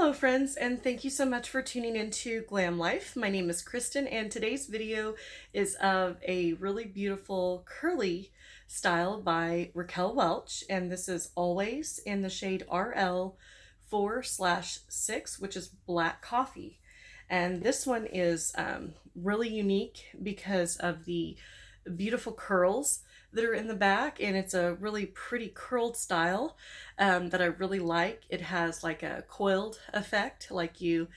Hello friends, and thank you so much for tuning into Glam Life. My name is Kristen, and today's video is of a really beautiful curly style by Raquel Welch, and this is Always in the shade RL4/6, which is black coffee. And this one is really unique because of the beautiful curls that are in the back, and it's a really pretty curled style that I really like. It has like a coiled effect, like you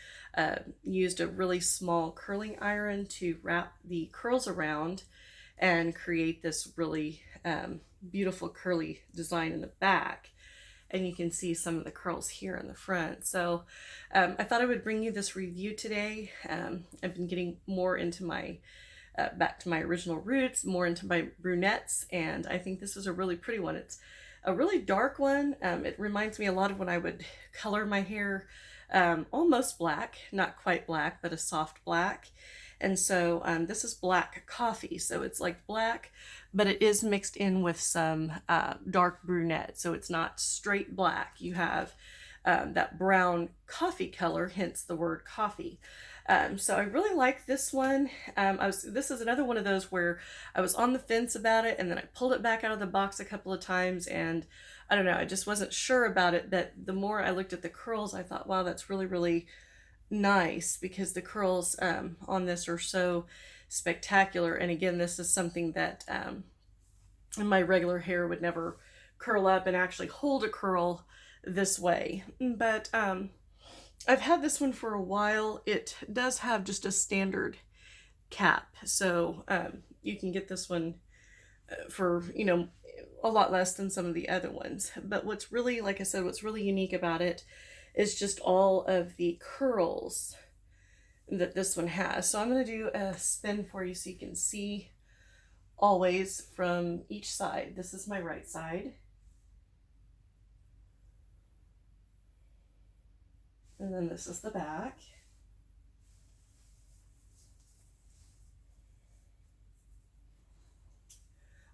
used a really small curling iron to wrap the curls around and create this really beautiful curly design in the back. And you can see some of the curls here in the front. So I thought I would bring you this review today. I've been getting more into my back to my original roots, more into my brunettes, and I think this is a really pretty one. It's a really dark one. It reminds me a lot of when I would color my hair, almost black, not quite black, but a soft black. And so this is black coffee, so it's like black, but it is mixed in with some dark brunette, so it's not straight black. You have that brown coffee color, hence the word coffee. So I really like this one. This is another one of those where I was on the fence about it, and then I pulled it back out of the box a couple of times, and I don't know, I just wasn't sure about it. But the more I looked at the curls, I thought, wow, that's really, really nice, because the curls on this are so spectacular. And again, this is something that in my regular hair would never curl up and actually hold a curl this way. But I've had this one for a while. It does have just a standard cap, so you can get this one for, you know, a lot less than some of the other ones. But what's really, like I said, what's really unique about it is just all of the curls that this one has. So I'm going to do a spin for you so you can see Always from each side. This is my right side. And then this is the back.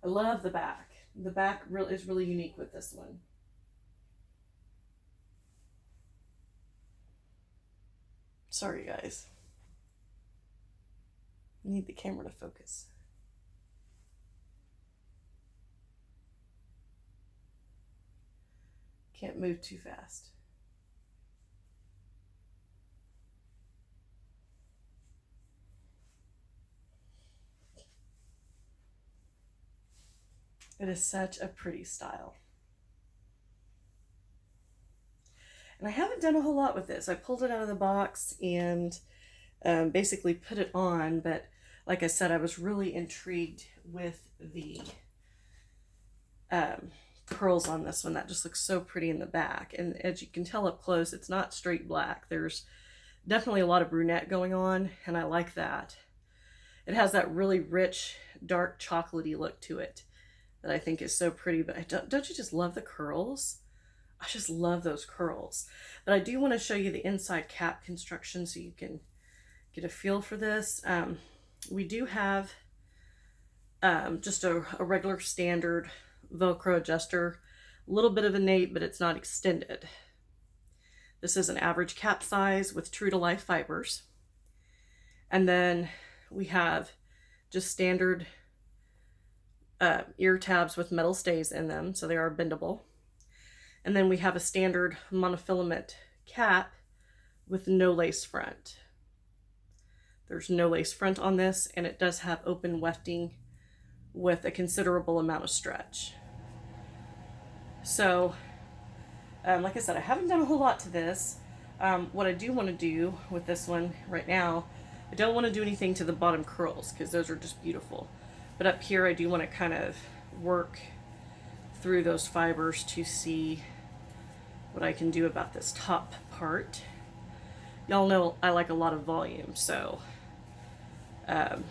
I love the back. The back is really unique with this one. Sorry guys. I need the camera to focus. Can't move too fast. It is such a pretty style. And I haven't done a whole lot with this. I pulled it out of the box and basically put it on, but like I said, I was really intrigued with the curls on this one. That just looks so pretty in the back. And as you can tell up close, it's not straight black. There's definitely a lot of brunette going on, and I like that. It has that really rich, dark, chocolatey look to it that I think is so pretty. But don't you just love the curls? I just love those curls. But I do want to show you the inside cap construction so you can get a feel for this. We do have just a regular standard Velcro adjuster, a little bit of a nape, but it's not extended. This is an average cap size with true to life fibers. And then we have just standard ear tabs with metal stays in them, so they are bendable. And then we have a standard monofilament cap with no lace front. There's no lace front on this, and it does have open wefting with a considerable amount of stretch. So, like I said, I haven't done a whole lot to this. What I do want to do with this one right now, I don't want to do anything to the bottom curls because those are just beautiful. But up here, I do want to kind of work through those fibers to see what I can do about this top part. Y'all know I like a lot of volume, so I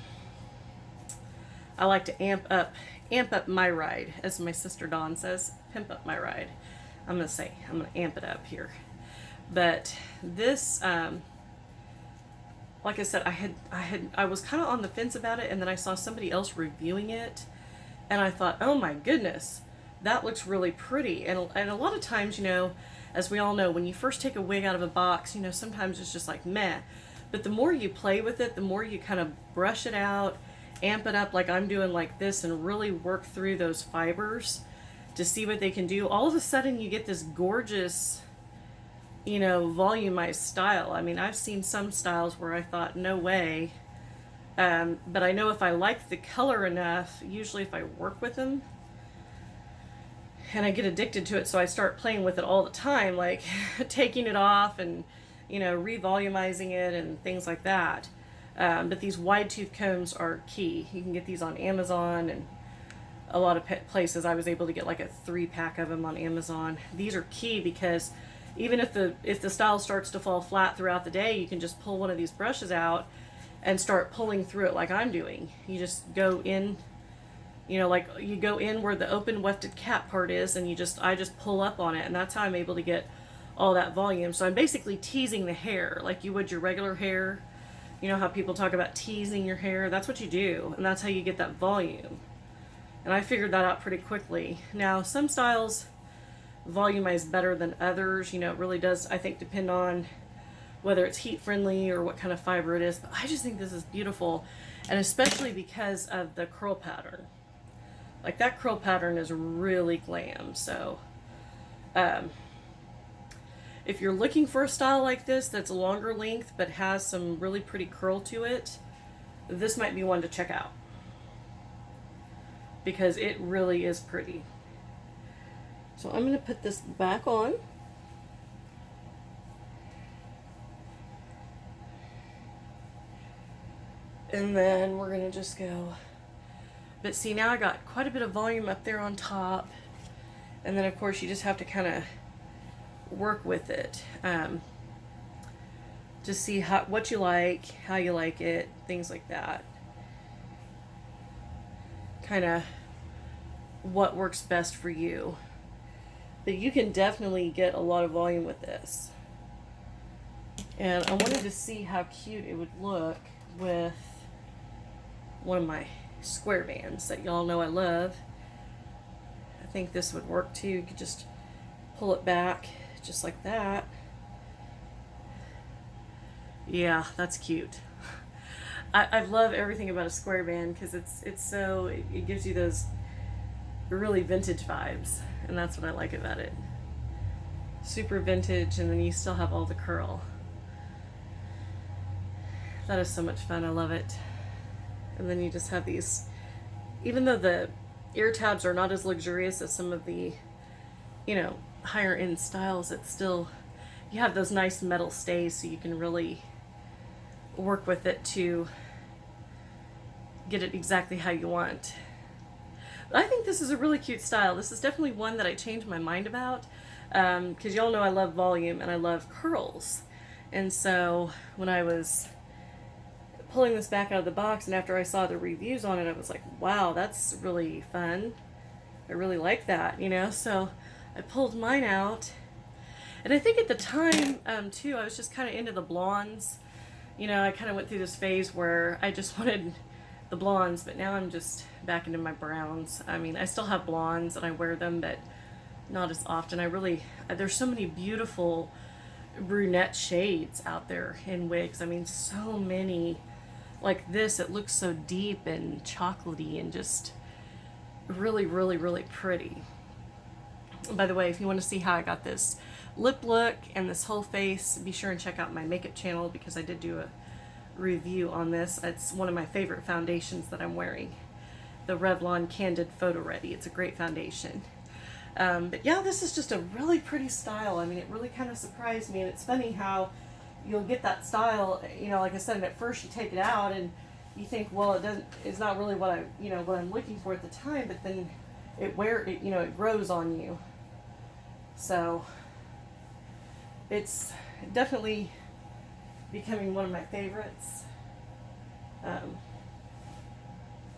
like to amp up my ride, as my sister Dawn says, pimp up my ride. I'm gonna amp it up here. But this, like I said, I was kind of on the fence about it, and then I saw somebody else reviewing it, and I thought, oh my goodness, that looks really pretty. And a lot of times, you know, as we all know, when you first take a wig out of a box, you know, sometimes it's just like meh. But the more you play with it, the more you kind of brush it out, amp it up like I'm doing like this, and really work through those fibers to see what they can do. All of a sudden you get this gorgeous, you know, volumized style. I mean, I've seen some styles where I thought, no way. But I know if I like the color enough, usually if I work with them, and I get addicted to it, so I start playing with it all the time, like taking it off and, you know, revolumizing it and things like that. But these wide tooth combs are key. You can get these on Amazon and a lot of places. I was able to get like a 3-pack of them on Amazon. These are key because even if the style starts to fall flat throughout the day, you can just pull one of these brushes out and start pulling through it like I'm doing. You just go in, you know, like you go in where the open wefted cap part is, and I just pull up on it, and that's how I'm able to get all that volume. So I'm basically teasing the hair like you would your regular hair. You know how people talk about teasing your hair? That's what you do, and that's how you get that volume. And I figured that out pretty quickly. Now, some styles volumize better than others. You know, it really does, I think, depend on whether it's heat friendly or what kind of fiber it is. But I just think this is beautiful, and especially because of the curl pattern. Like, that curl pattern is really glam. So if you're looking for a style like this that's a longer length but has some really pretty curl to it, this might be one to check out, because it really is pretty. So I'm going to put this back on. And then we're going to just go. But see, now I got quite a bit of volume up there on top. And then, of course, you just have to kind of work with it to see what you like, how you like it, things like that. Kind of what works best for you. But you can definitely get a lot of volume with this. And I wanted to see how cute it would look with one of my square bands that y'all know I love. I think this would work too. You could just pull it back just like that. Yeah, that's cute. I love everything about a square band because it gives you those really vintage vibes, and that's what I like about it. Super vintage, and then you still have all the curl. That is so much fun. I love it. And then you just have these, even though the ear tabs are not as luxurious as some of the, you know, higher end styles, it's still, you have those nice metal stays, so you can really work with it to get it exactly how you want. But I think this is a really cute style. This is definitely one that I changed my mind about, because y'all know I love volume and I love curls. And so when I was pulling this back out of the box, and after I saw the reviews on it, I was like, wow, that's really fun. I really like that, you know? So I pulled mine out, and I think at the time too, I was just kind of into the blondes. You know, I kind of went through this phase where I just wanted the blondes, but now I'm just back into my browns. I mean, I still have blondes and I wear them, but not as often. There's so many beautiful brunette shades out there in wigs. I mean, so many. Like this, it looks so deep and chocolatey and just really, really, really pretty. And by the way, if you want to see how I got this lip look and this whole face, be sure and check out my makeup channel, because I did do a review on this. It's one of my favorite foundations that I'm wearing, the Revlon Candid Photo Ready. It's a great foundation. But yeah, this is just a really pretty style. I mean, it really kind of surprised me, and it's funny how you'll get that style, you know, like I said, at first you take it out and you think, well, it's not really what I'm looking for at the time, but then it grows on you. So it's definitely becoming one of my favorites.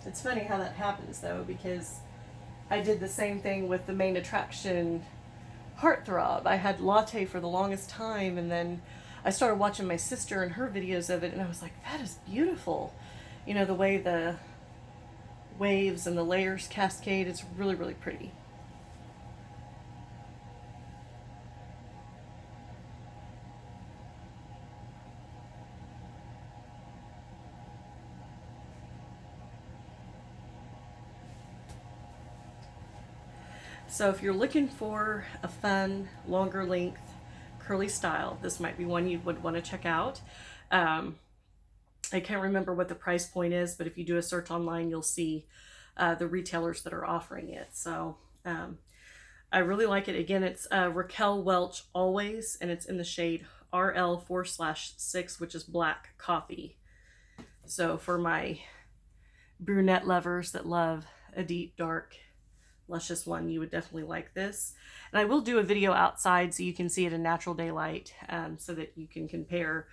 It's funny how that happens though, because I did the same thing with the Main Attraction Heartthrob. I had Latte for the longest time, and then I started watching my sister and her videos of it, and I was like, that is beautiful. You know, the way the waves and the layers cascade, it's really, really pretty. So if you're looking for a fun, longer length, curly style, this might be one you would want to check out. I can't remember what the price point is, but if you do a search online, you'll see the retailers that are offering it. So I really like it. Again, it's Raquel Welch Always, and it's in the shade RL4/6, which is black coffee. So for my brunette lovers that love a deep, dark, luscious one, you would definitely like this. And I will do a video outside so you can see it in natural daylight, so that you can compare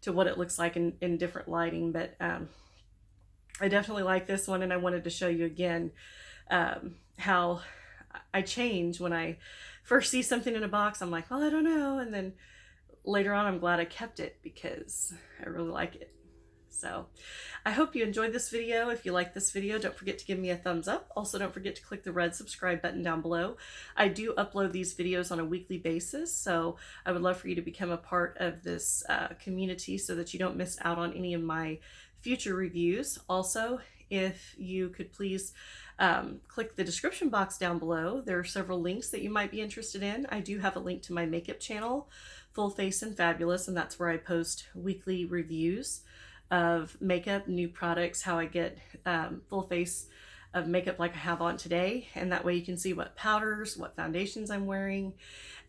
to what it looks like in different lighting. But I definitely like this one, and I wanted to show you again how I change when I first see something in a box. I'm like, well, I don't know, and then later on I'm glad I kept it because I really like it. So I hope you enjoyed this video. If you like this video, don't forget to give me a thumbs up. Also, don't forget to click the red subscribe button down below. I do upload these videos on a weekly basis, so I would love for you to become a part of this community so that you don't miss out on any of my future reviews. Also, if you could please click the description box down below. There are several links that you might be interested in. I do have a link to my makeup channel, Full Face and Fabulous, and that's where I post weekly reviews of makeup, new products, how I get full face of makeup like I have on today. And that way you can see what powders, what foundations I'm wearing.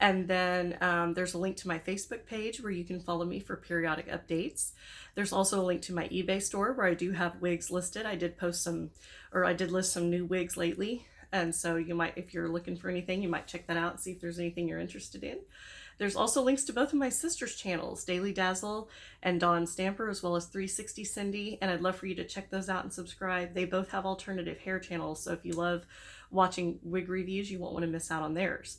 And then there's a link to my Facebook page where you can follow me for periodic updates. There's also a link to my eBay store where I do have wigs listed. I did post some, or I did list some new wigs lately. And so you might, if you're looking for anything, you might check that out and see if there's anything you're interested in. There's also links to both of my sisters' channels, Daily Dazzle and Dawn Stamper, as well as 360 Cindy, and I'd love for you to check those out and subscribe. They both have alternative hair channels, so if you love watching wig reviews, you won't want to miss out on theirs.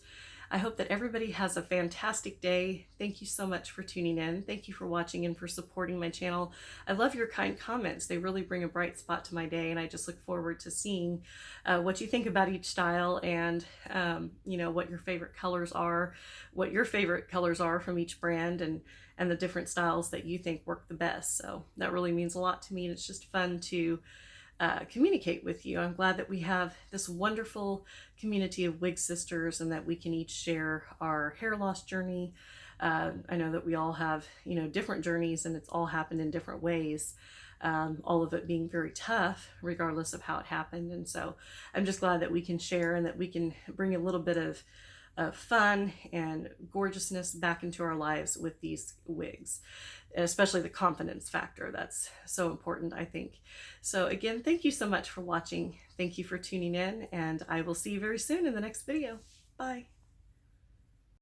I hope that everybody has a fantastic day. Thank you so much for tuning in. Thank you for watching and for supporting my channel. I love your kind comments. They really bring a bright spot to my day, and I just look forward to seeing what you think about each style and you know, what your favorite colors are, from each brand, and the different styles that you think work the best. So that really means a lot to me, and it's just fun to communicate with you. I'm glad that we have this wonderful community of wig sisters and that we can each share our hair loss journey. I know that we all have, you know, different journeys, and it's all happened in different ways. All of it being very tough, regardless of how it happened. And so I'm just glad that we can share and that we can bring a little bit of fun and gorgeousness back into our lives with these wigs, and especially the confidence factor. That's so important, I think. So again, thank you so much for watching. Thank you for tuning in, and I will see you very soon in the next video. Bye.